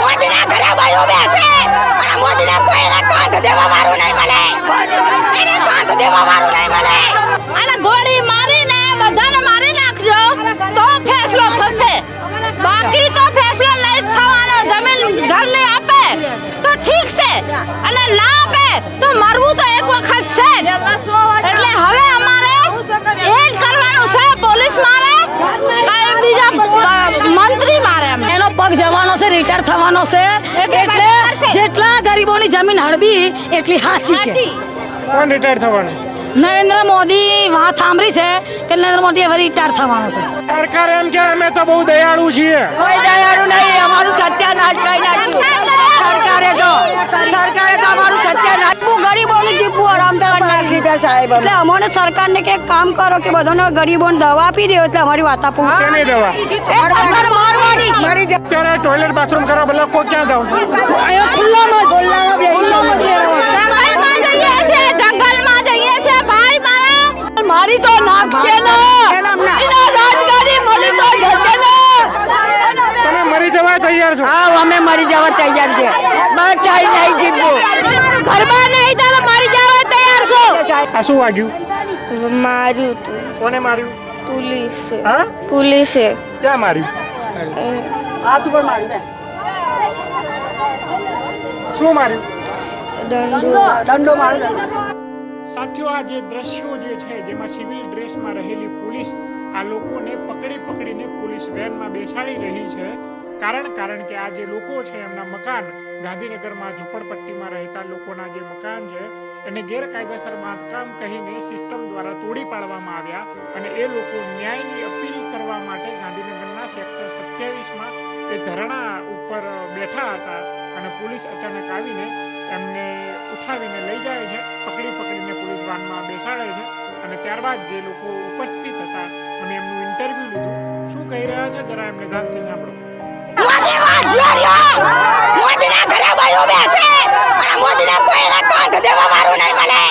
મોદી ના ઘરે બાયો બેસે અને મોદી ના કોઈને કાંત દેવા વાળું નહીં મળે, એને કાંત દેવા વાળું નહીં મળે. અને ગોળી મારીને બધાને મારી નાખજો તો ફેસલો થશે, બાકી તો ફેસલો નહીં થવાનો. જમીન ઘર નહીં આપે તો ઠીક છે, અને ના આપે તો મરવું તો એક વખત છે. એટલે હવે અમારે એ જ કરવાનું છે. પોલીસ મારે કઈ બીજા મંત્રી મારે, એનો પગ જવાનો છે, રિટાયર થવાનો છે. એટલે જેટલા ગરીબોની જમીન હડબી એટલી હાચી કે કોણ રિટાયર થવાનું? નરેન્દ્ર મોદી વાત સાંભળી છે કે નરેન્દ્ર મોદી હવે રિટાયર થવાનો છે. સરકાર એમ કે અમે તો બહુ દયાળુ છીએ. કોઈ દયાળુ નહીં, અમારું સત્યાનાશ કરી નાખ્યું સરકારે તો અમારું સત્યાનાશ. ગરીબોની જીભું આરામ કરી દીધા સાહેબ. એટલે અમને સરકારને કે કામ કરો કે બધાને ગરીબોને દવા આપી દે, એટલે અમારી વાત આપું. શેની દવા? સરકાર મારવાની. અત્યારે ટોયલેટ બાથરૂમ કરવા બધા કોઈ ક્યાં જાવ? અહીંયા ખુલ્લામાં જ જંગલમાં જઈએ છે, જંગલમાં જઈએ છે ભાઈ. મારી તો નાખશે ને, એના રાજગાદી મળી તો જશે ને. તમે મરી જવા તૈયાર છો? હા, અમે મરી જવા તૈયાર છે. બસ ચાઈ નહીં જીતવું, ઘરમાં નહીં તો મરી જવા તૈયાર છો. આ શું વાગ્યું? માર્યું તું કોને માર્યું? પોલીસે. હા, પોલીસે ક્યાં માર્યું? હાથ ઉપર મારી શું માર્યું? દંડો માર્યો. સાથીઓ, આ જે દ્રશ્યો જે છે જેમાં સિવિલ ડ્રેસમાં રહેલી પોલીસ આ લોકોને પકડીને પોલીસ વેનમાં બેસાડી રહી છે. કારણ કે આ જે લોકો છે એમના મકાન ગાંધીનગરમાં ઝૂંપડપટ્ટીમાં રહેતા લોકોના જે મકાન છે એને ગેરકાયદેસર બાંધકામ કહીને સિસ્ટમ દ્વારા તોડી પાડવામાં આવ્યા, અને એ લોકો ન્યાયની અપીલ કરવા માટે ગાંધીનગરના સેક્ટર 27માં એ ધરણા ઉપર બેઠા હતા, અને પોલીસ અચાનક આવીને એમને ઉઠાવીને લઈ જાય છે, પકડીને પોલીસ વાનમાં બેસાડે છે. અને ત્યારબાદ જે લોકો ઉપસ્થિત હતા અમે એમનું ઇન્ટરવ્યુ લીધું. શું કહી રહ્યા છે જરા એમને ધ્યાનથી સાંભળો. મોદી ના ઘરે બાયો બેસે અને મોદી ના કોઈને કાંત દેવા વાળું નહીં મળે,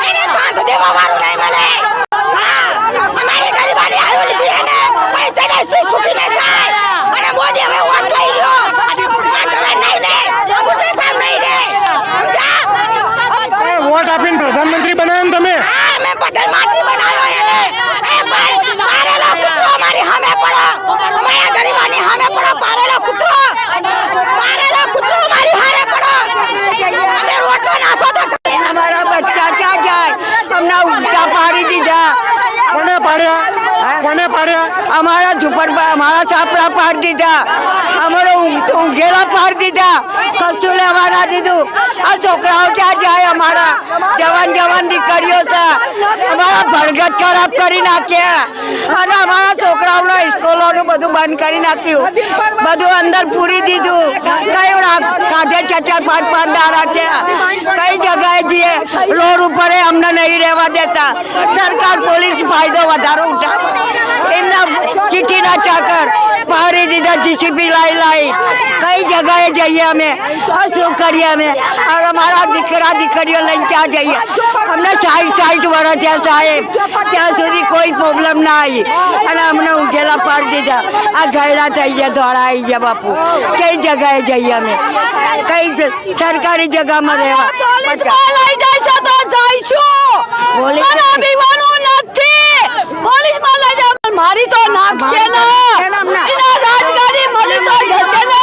એને કાંત દેવા વાળું નહીં મળે. અમારી ગરીબાની આયુ લીધી એને પૈસા શું સુખી ન થાય, અને મોદી હવે વોટ લઈ રહ્યો. વોટ આપીને પ્રધાનમંત્રી બનાવ્યો તમે? હા, મેં પ્રધાનમંત્રી બનાવ્યો એને. પારેલો કૂતરો મારી સામે પડો, અમારા ગરીબાની સામે પડો. પારેલો કૂતરો મારી હારે પડો. અમે રોટલો નાખો તો અમારા બચ્ચા ક્યાં જાય? અમને ઉલટા પાડી દીધા. કોને પાડ્યા? અમારા ઝુંપડમાં અમારા છાપરા પાડી દીધા, અમારો ઊંઘેલા પાડી દીધા, કશું લેવા ના દીધું. આ છોકરાઓ ક્યાં જાય? અમારા જવાન દીકરીઓ છે, અમારા ભણગત ખરાબ કરી નાખ્યા, અને અમારા છોકરાઓના સ્કૂલોનું બધું બંધ કરી નાખ્યું, બધું અંદર પૂરી દીધું. કઈ કાજે ચચા 5 દાડા થયા, કઈ જગાએ જઈએ રોડ ઉપર અમને નહીં રહેવા દેતા. સરકાર પોલીસ ફાયદો વધારો ઉઠાવે, એમના ચીઠીના ચાકર પાડી દીધા, જીસીબી લાઈ કઈ જગાએ જઈએ અમે? શું કરીએ અમે? અમારા દીકરીઓ લઈને ક્યાં જઈએ? અમને 60 વર્ષ થયા સાહેબ, ત્યાં સુધી કોઈ પ્રોબ્લેમ ના આવી, અને અમને ઊંઘેલા પાડી દીધા. આ ગયડા થઈ ગયા, ધોળા આવી ગયા. બાપુ, કઈ જગાએ જઈએ અમે? કઈ સરકારી જગામાં રહેવા? લઈ જઈશું તો જઈશું, પીવાનું નથી. પોલીસમાં લઈ જાવ, મારી તો નાખશે ને, એના રાજગાદી મળી તો જશે ને.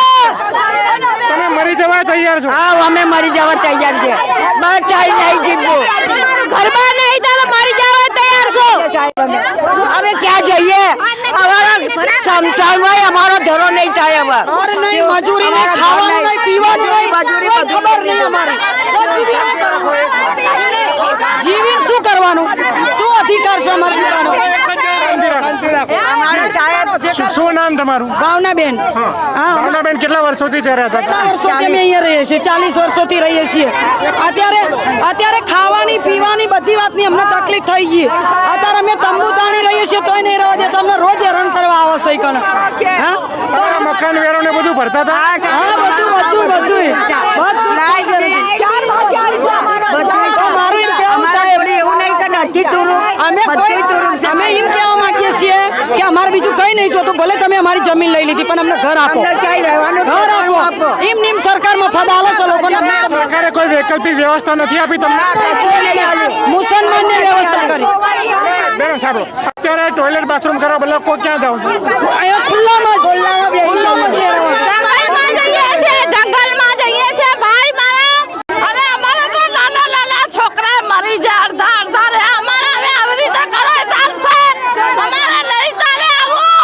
તમે મરી જવા તૈયાર છો? હા, અમે મરી જવા તૈયાર છે. બસ ચાઈ નહીં જીતવું, ઘરમાં નહીં તો મરી જવા તૈયાર છો. અમે ક્યાં જઈએ? અમારા સમજાવવા અમારો ધરો નહીં થાય. હવે મજૂરી નહીં, ખાવાનું નહીં, પીવાનું નહીં, ખબર નહીં અમારે. જીવી શું કરવાનું? શું અધિકાર છે અમારે જીવવાનો? શું નામ તમારું? ભાવનાબેન. ભાવનાબેન, કેટલા વર્ષોથી ત્યાં રહેતા? વર્ષોથી અમે અહીંયા રહીએ છીએ, 40 વર્ષોથી રહીએ છીએ. અત્યારે ખાવાની પીવાની બધી વાતની અમને તકલીફ થઈ ગઈ. અત્યારે અમે તંબુ તાણી રહીએ છીએ તોય નહીં રહેવા દેતા, અમને રોજ હેરાન કરવા આવે છે. તો મકાન વેરો ને બધું ભરતા હતા? હા, બધું મારું એમ કહેવું સાહેબ, અમે એમ કહેવા માંગીએ છીએ કે અમારે બીજું કંઈ નહીં જોતું, ભલે તમે અમારી જમીન લઈ લીધી પણ અમને ઘર આપો, ઘર આપો. એમ નેમ સરકારમાં ફદાલો છો લોકોને. સરકારે કોઈ વૈકલ્પિક વ્યવસ્થા નથી આપી તમને? મુસલમાનને વ્યવસ્થા કરી. બેન સાંભળો, અત્યારે ટોયલેટ બાથરૂમ કરવા બદલે કોઈ ક્યાં જાવ છો? અહીંયા ખુલ્લામાં જ જંગલમાં જઈએ છીએ, જંગલમાં જઈએ છીએ ભાઈ મારા. હવે અમારા તો નાના નાના છોકરા મરી જાય, અડધા અડધા રે. અમારે હવે આવી રીતે કરે ચાલશે? અમારે લઈ ચાલે આવું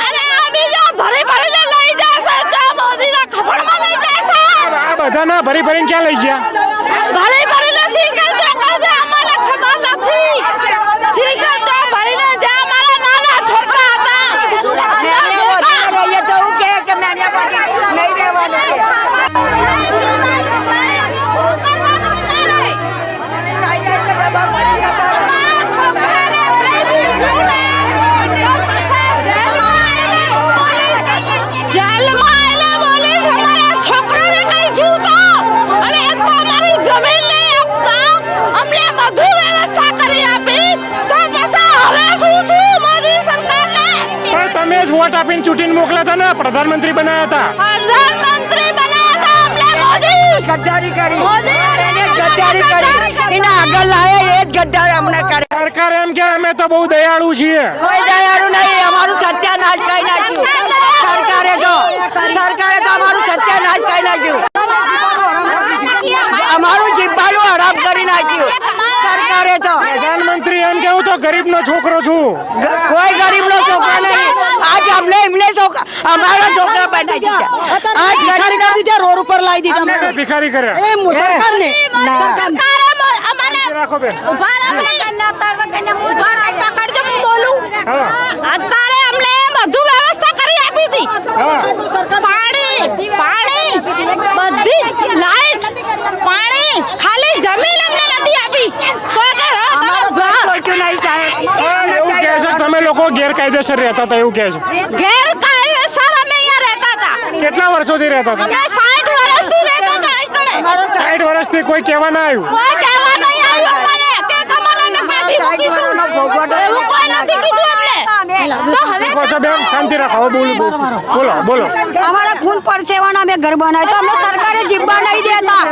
અને આ બીજો ભરી ભરીને લઈ જાય છે, જો મોદીના ખપડમાં લઈ જાય છે. આ બધાના ભરી ભરીને ક્યાં લઈ ગયા? ભરી ભરીને સિગરેટ કરજે, અમારે ખબર નથી. સિગરેટ ભરીને જ્યાં અમારા નાના છોકરા હતા. રહીએ તો એવું કે મેને પછી નહીં રહેવાનું. પણ તમે જ વોટ આપીને ચૂંટીને મોકલ્યા હતા ને, પ્રધાનમંત્રી બનાવ્યા હતા. ગદ્દારી કરી, એને ગદ્દારી કરી, એના આગળ લાવે એ જ ગદ્દારી અમને કરે. સરકાર એમ કે અમે તો બહુ દયાળુ છીએ. કોઈ દયાળુ નહીં, અમારું સત્યાનાશ કરી નાખ્યું સરકારે તો અમારું સત્યાનાશ કરી નાખ્યું, અમારું જીવવાનું હરામ કરી નાખ્યું સરકારે તો. પ્રધાનમંત્રી એમ કેવું તો ગરીબનો છોકરો છું. કોઈ ગરીબનો છોકરો નહીં, આજ અમને એમને અમારા છોકરા બનાવી દીધા, આજ ભિખારી કરી દીધા, રોડ ઉપર લાવી દીધા અમને. ભિખારી કર્યા. એ સરકારને રાખો બેન. અત્યારે અમને બધું વ્યવસ્થા કરી આપી હતી. પાણી બધી લાઈટ, પાણી, ખાલી જમીન અમને નથી આપી. એવું કહે છે તમે લોકો ગેરકાયદેસર રહેતા હતા, એવું કહે છે. ગેરકાયદેસર અમે અહીંયા રહેતા હતા. કેટલા વર્ષોથી રહેતા હતા? અમે 60 વર્ષથી રહેતા હતા અહીં. 60 વર્ષથી કોઈ કહેવા ના આવ્યું? કોઈ કહેવા નહીં આવ્યું મને કે તમારે અમે કાઢી મૂકીશું. એવું કોઈ નથી કીધું અમને. તો હવે પાછા બેન શાંતિ રાખો, હવે બોલો. અમારા ખૂન પરસેવાના અમે ઘર બનાવ્યા તો અમને સરકારે જીવવા નહીં દેતા.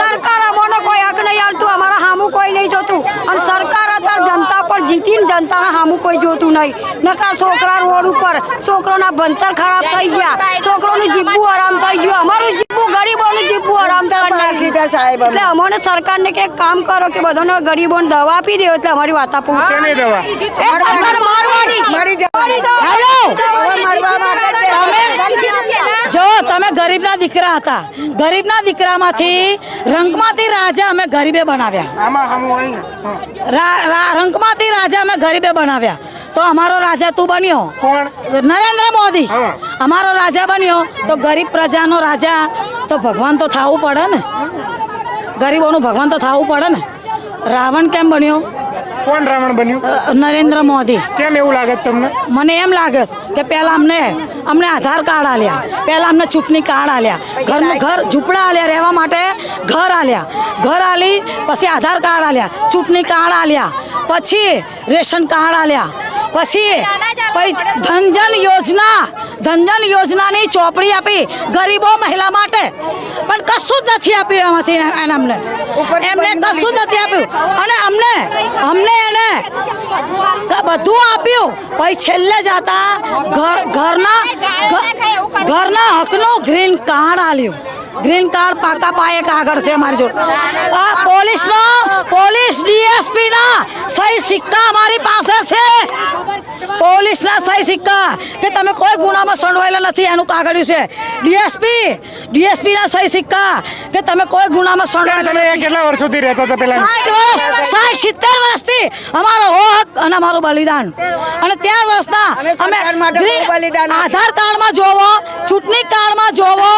સરકાર અમને કોઈ હક નહીં આવતું, અમારા હામું કોઈ નહીં જોતું. અને સરકાર અત્યારે જનતા પર જીતીને જનતાના હામું કોઈ જોતું નહીં. નકરા છોકરા રોડ ઉપર, છોકરોના ભણતર ખરાબ થઈ ગયા, છોકરોનું જીવવું આરામ થઈ ગયું, અમારું જીવવું, ગરીબોનું જીવવું આરામ કરી નાખ્યું. સાહેબ એટલે અમને સરકારને કંઈક કામ કરો કે બધાને ગરીબોને દવા આપી દે, એટલે અમારી વાત આપો. શેની દવા? એ સરકાર મારવાની. મરી જવાની. હેલો, મરવા માટે જો તમે ગરીબના દીકરા હતા, ગરીબના દીકરામાંથી રંગમાંથી રાજા અમે ગરીબે બનાવ્યા. આમાં હમું અહીં રંગમાંથી રાજા અમે ગરીબે બનાવ્યા. તો અમારો રાજા તું બન્યો કોણ? નરેન્દ્ર મોદી. હા. અમારો રાજા બન્યો તો ગરીબ પ્રજાનો રાજા તો ભગવાન તો થવું પડે ને, ગરીબોનું ભગવાન તો થવું પડે ને. રાવણ કેમ બન્યો? કોણ રાવણ બન્યું? નરેન્દ્ર મોદી. કેમ એવું લાગે છે તમને? મને એમ લાગે છે કે પહેલા અમને આધાર કાર્ડ આલ્યા, પહેલા અમને ચૂંટણી કાર્ડ આલ્યા, ઘર ઝૂંપડા આલ્યા, રહેવા માટે ઘર આલ્યા, ઘર આલી પછી આધાર કાર્ડ આલ્યા, ચૂંટણી કાર્ડ આલ્યા, પછી રેશન કાર્ડ આલ્યા, પછી ધનજન યોજનાની ચોપડી આપી ગરીબો મહિલા માટે, પણ કશું જ નથી આપ્યું એમાંથી અમને. એમને કશું જ નથી આપ્યું અને અમને એને બધું આપ્યું. પછી છેલ્લે જતા ઘરના હકનું ગ્રીન કાર્ડ આલ્યું. ગ્રીન કાર્ડ પાકા પાયે કાગળ છે અમારી જોડે. આ પોલીસ ડીએસપી ના સહી સિક્કા અમારી પાસે છે. પોલીસના સહી સિક્કા કે તમે કોઈ ગુનામાં સંડવાયેલા નથી એનું કાગળિયું છે. ડીએસપી ના સહી સિક્કા કે તમે કોઈ ગુનામાં સંડવાયેલા. તમે કેટલા વર્ષોથી રહેતા હતા પેલા? 60 વર્ષથી અમારો હક અને અમારું બલિદાન. અને ત્યાં વર્ષના અમે આધાર કાર્ડમાં જોવો, ચૂંટણી કાર્ડમાં જોવો,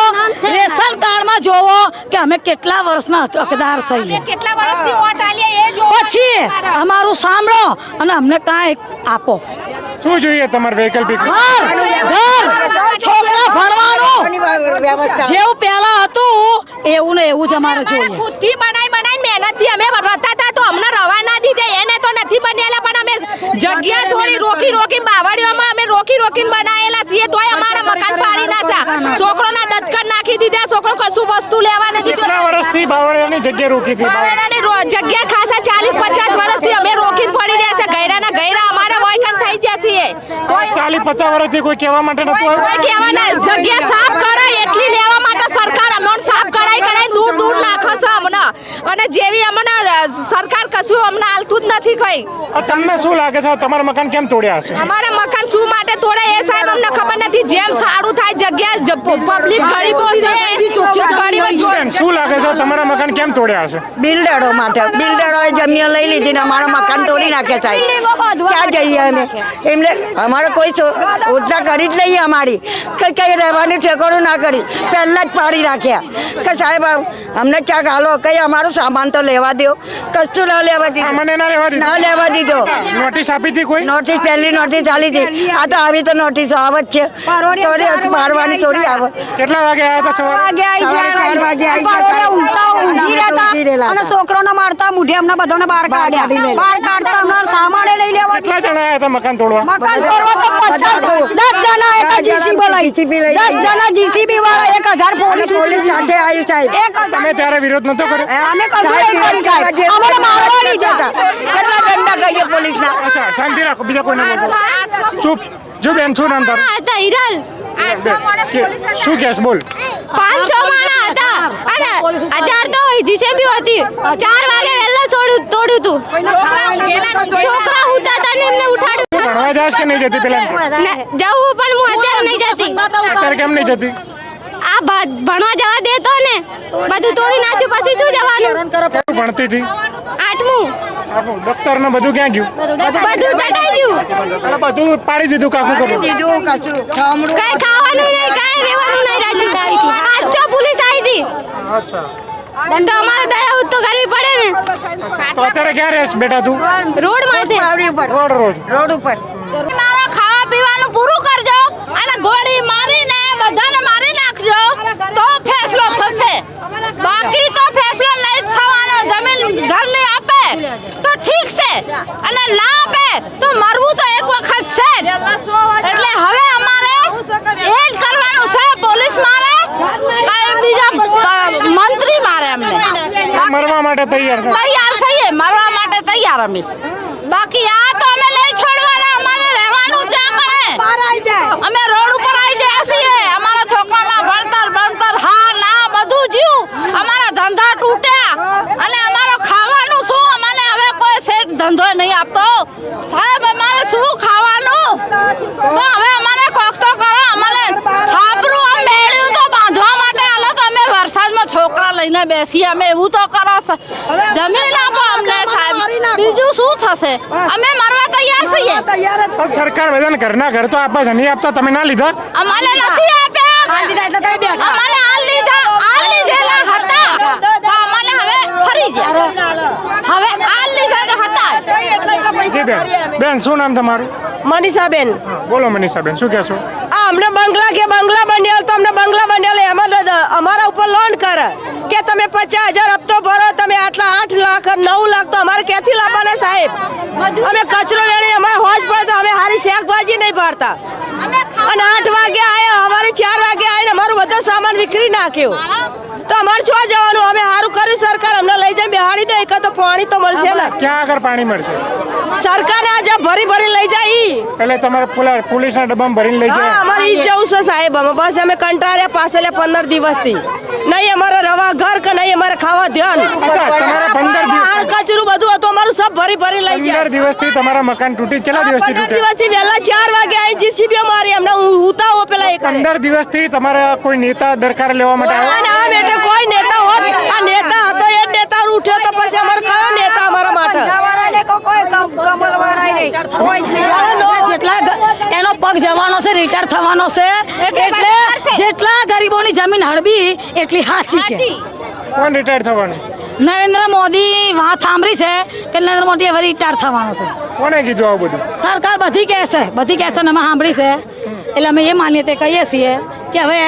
રેશન કાર્ડમાં જોવો કે અમે કેટલા વર્ષના હકદાર છીએ. કેટલા વર્ષથી વોટ આલ્યા એ જો. પછી અમારું સાંભળો અને અમને કાંઈ આપો. શું જોઈએ તમારે વૈકલ્પિક? ઘર, છોકરા ભણવાનું જેવું પહેલા હતું એવું ને એવું જ અમારે જોઈએ. ખુદથી બનાવી મહેનતથી અમે રહેતા હતા તો અમને રવા ના દીધે. એને તો નથી બનેલા પણ અમે જગ્યા થોડી રોકી બાવળીઓમાં અમે રોકીને બનાવેલા છીએ તોય અમારા મકાન પાડી નાખ્યા. છોકરોના દત્તકન નાખી દીધા. છોકરો કશું વસ્તુ લેવા નથી દીધું. કેટલા વર્ષથી બાવળિયાની જગ્યા રોકી હતી? બાવળિયાની જગ્યા ખાસા 40-50 વર્ષથી અમે રોકીને પડી રહ્યા છે. ગયરાના ગયરા અમારા વોયકન થઈ ગયા છીએ. તોય 40-50 વર્ષથી કોઈ કહેવા માટે નતું કોઈ આવ્યું? કહેવાના જગ્યા સાફ કરાય એટલી લેવા માટે સરકાર અમને સાફ કરાય દૂર દૂર નાખો છે અમને. અને જેવી અમને સરકાર કશું અમને હાલતું જ નથી કઈ. તમને શું લાગે છે તમારા મકાન કેમ તોડ્યા હશે? અમારા મકાન શું માટે તોડે એ સાહેબ અમને ખબર નથી. જેમ સારું થાય જગ્યા પબ્લિક ગરીબો છે શું લાગે છે તમારા મકાન કેમ તોડ્યા હશે? બિલ્ડરો માટે બિલ્ડરોએ જમીન લઈ લીધી ને અમારા મકાન તોડી નાખે સાહેબ. ક્યાં જઈએ અમે? એમને અમારે કોઈ ઉદ્ધાર કરી જ લઈએ. અમારી કઈ રહેવાની ઠેકાણું ના કરી પહેલા જ પાડી રાખ્યા કે સાહેબ અમને ક્યાંક હાલો કઈ અમારો સામાન તો લેવા દો. કશું ના લેવા દીધું. સામાન્ય ના લેવા દીધું? ના લેવા દીધો. નોટિસ આપી હતી કોઈ? નોટિસ પહેલી નોટિસ ચાલી હતી. આ તો આવી તો નોટિસો આવે જ છે. થોડી મારવાની થોડી આવે. કેટલા વાગે આવ્યા હતા સવારે? સવારે 4 વાગે આવી જાય. અને છોકરોને મારતા મુઢે અમને બધાને બહાર કાઢ્યા. બહાર કાઢતા અમારા સામાન લઈ લેવા. કેટલા જણા આવ્યા હતા મકાન તોડવા? મકાન તોડવા તો 10 જણા એક જીસીબી લઈ. 10 જણા જીસીબી વાળા 1000 પોલીસ પોલીસ સાથે આવી સાહેબ. તમે ત્યારે વિરોધ નતો કર્યો? અમે કશું નહીં કરી સાહેબ. અમને મારવાની જતા. કેટલા દંડા કહીએ પોલીસના. અચ્છા શાંતિ રાખો, બીજા કોઈને બોલો. ચૂપ. જો બેન શું નામ તારું? હતા હિરલ. શું કેસ બોલ? 500 માણા હતા અને 1000 તો જીસીબી હતી. 4 વાગે વહેલા તોડ્યું તું. છોકરા હુતા હતા ને એમને ઉઠાડ્યું. ભણવા જાસ કે નહીં જતી પેલા? જવું પણ હું અત્યારે નહીં જતી. અત્યારે કેમ નહીં જતી? આ ભણવા જવા દેતો ને બધું તોડી નાખ્યું પછી શું જવાનું. કેવું ભણતી હતી? 8મું. આપણું દફતર ને બધું ક્યાં ગયું? બધું કટાઈ ગયું. એટલે બધું પાડી દીધું કાકું કરું. દીધું કશું ઠામડું. કઈ ખાવાનું નહીં કઈ રહેવાનું નહીં રાખ્યું. આજ પોલીસ આવી હતી અચ્છા તો અમારે દયા તો કરવી પડે ને. તો અત્યારે ક્યાં રહેશ બેટા તું? રોડ માંથી પાવડી ઉપર રોડ રોડ ઉપર. મારો ખાવા પીવાનું પૂરું કરજો અને ગોળી મારીને બધાને મારી નાખજો તો ફેસલો થશે. બાકી તો ફેસલો નહીં થવાનો. જમીન ઘરની આપે તો ઠીક છે અને ના આપે તો મરવું તો એક વખત છે જ. એટલે હવે અમારે એ જ કરવાનું છે. પોલીસ મારે કઈ બીજા મંત્રી મારે અમને મરવા માટે તૈયાર છે. તૈયાર થઈએ મરવા માટે તૈયાર અમે. બાકી આ તો અમે નહીં છોડવાના. અમારે રહેવાનું ત્યાં અમે રોડ ઉપર આવી ગયા છીએ. અમારા છોકરાના ભણતર હા ના બધું જ્યું. અમારા ધંધા તૂટ્યા અને અમારો ખાવાનું શું? અમને હવે કોઈ સેટ ધંધો નહીં આપતો સાહેબ. અમારે શું ખાવાનું? તો હવે અમારે કોક તો કરો. અમારે છાપરું આમ મેળ્યું તો બાંધવા માટે આલો તો અમે વરસાદમાં છોકરા લઈને બેસીએ. અમે એવું તો કરો. જમીન આપો અમને સાહેબ. બીજું શું થશે? અમે મરવા તૈયાર છીએ. પણ સરકાર બધાને ઘરના ઘર તો આપવા છે, નહીં આપતા તમે ના લીધા? અમારે નથી આપ્યા. અમારે આ લીધેલા હતા પણ અમારે હવે ફરી ગયા. હવે આ લીધેલા હતા. જી બેન. બેન શું નામ તમારું? મનીષાબેન. બોલો મનીષાબેન શું કહેશો? અમને બંગલા બન્યા તો અમને બંગલા બન્યા અમારા ઉપર લોન કરે કે તમે 50,000 હપ્તો ભરો. તમે આટલા 8 લાખ 9 લાખ તો અમારે ક્યાંથી લાવવાના સાહેબ? અમે કચરો વેણી અમારે હોજ પડે તો અમે હારી શાકભાજી નહીં ભરતા. અને 8 વાગે આવ્યા અમારે 4 વાગે આવીને અમારું બધો સામાન વિખરી નાખ્યો. તો અમારે છો જવાનું? અમે સારું કર્યું સરકાર અમને લઈ જાય બેહાડી દે કે તો પાણી તો મળશે ને. ક્યાં આગળ પાણી મળશે? સરકારે આજે ભરી લઈ જાય. એટલે તમારે પોલીસના ડબ્બામાં ભરીને લઈ જાય? અમારે ઈ જવું છે સાહેબ. અમે બસ અમે કંટાળ્યા પાછળ 15 દિવસથી. નહીં અમારે રવા ઘર કે નહીં અમારે ખાવા ધ્યાન. અચ્છા તમારા 15 દિવસ કચરું બધું હતું અમારું સબ ભરી લઈ ગયા. 15 દિવસથી તમારા મકાન તૂટી? કેટલા દિવસથી 15 તૂટે? દિવસથી વહેલા 4 વાગે આવી જીસીબી મારી અમને ઉતાવો પેલા એક 15 દિવસથી તમારા કોઈ નેતા દરકાર લેવા માટે આવ્યા? આ બેટા કોઈ નેતા હોત. આ નેતા હતો એ જ નેતા ઉઠ્યો તો પછી અમારે કયો નેતા અમારા માટે? જેટલા એનો પગ જવાનો છે રિટાયર થવાનો છે એટલે જેટલા ગરીબોની જમીન હડબી એટલી હાચી કે કોણ રિટાયર થવાનું? નરેન્દ્ર મોદી વાત સાંભળી છે કે નરેન્દ્ર મોદી હવે રિટાયર થવાનો છે. કોને કીધું આવું બધું? સરકાર બધી કહેશે ને અમે સાંભળી છે. એટલે અમે એ માન્યતા કહીએ છીએ કે હવે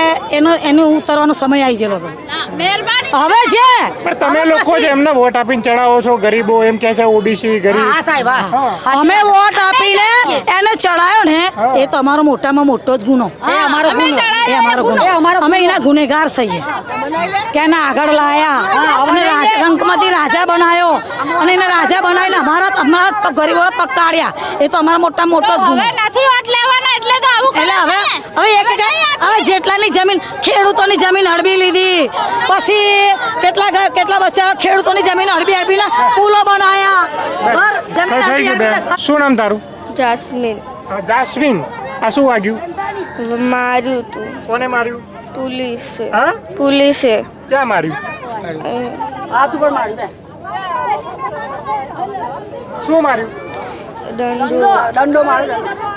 એનું ઉતરવાનો સમય આવી ગયેલો છે. મહેરબાની હવે છે પણ તમે લોકો જે એમને વોટ આપીને ચડાવો છો ગરીબો એમ કે છે ઓબીસી ગરીબ અમે વોટ આપીને એને ચડાયો ને એ તમારો મોટામાં મોટો જ ગુનો એ અમારો ગુનો અમે એના ગુનેગાર છીએ કે એને આગળ લાયા અને રંગમાંથી રાજા બનાવ્યો અને એને રાજા બનાવીને અમારા ગરીબોને પકડાડ્યા એ તો અમારા મોટામાં મોટો જ ગુનો હવે નથી વોટ લેવાના એટલે તો આવું એટલે હવે જેટલાની જમીન ખેડૂતોની જમીન હડબી લીધી પછી કેટલા બચ્ચા ખેડૂતોની જમીન હડબી પુલો બનાયા ઘર થઈ ગયું જમીન બેન શું નામ તારું જાસ્મીન જાસ્મીન આ શું વાગ્યું માર્યું તું કોને માર્યું પોલીસે હા પોલીસે ક્યાં માર્યું શું માર્યું દંડો દંડો માર્યો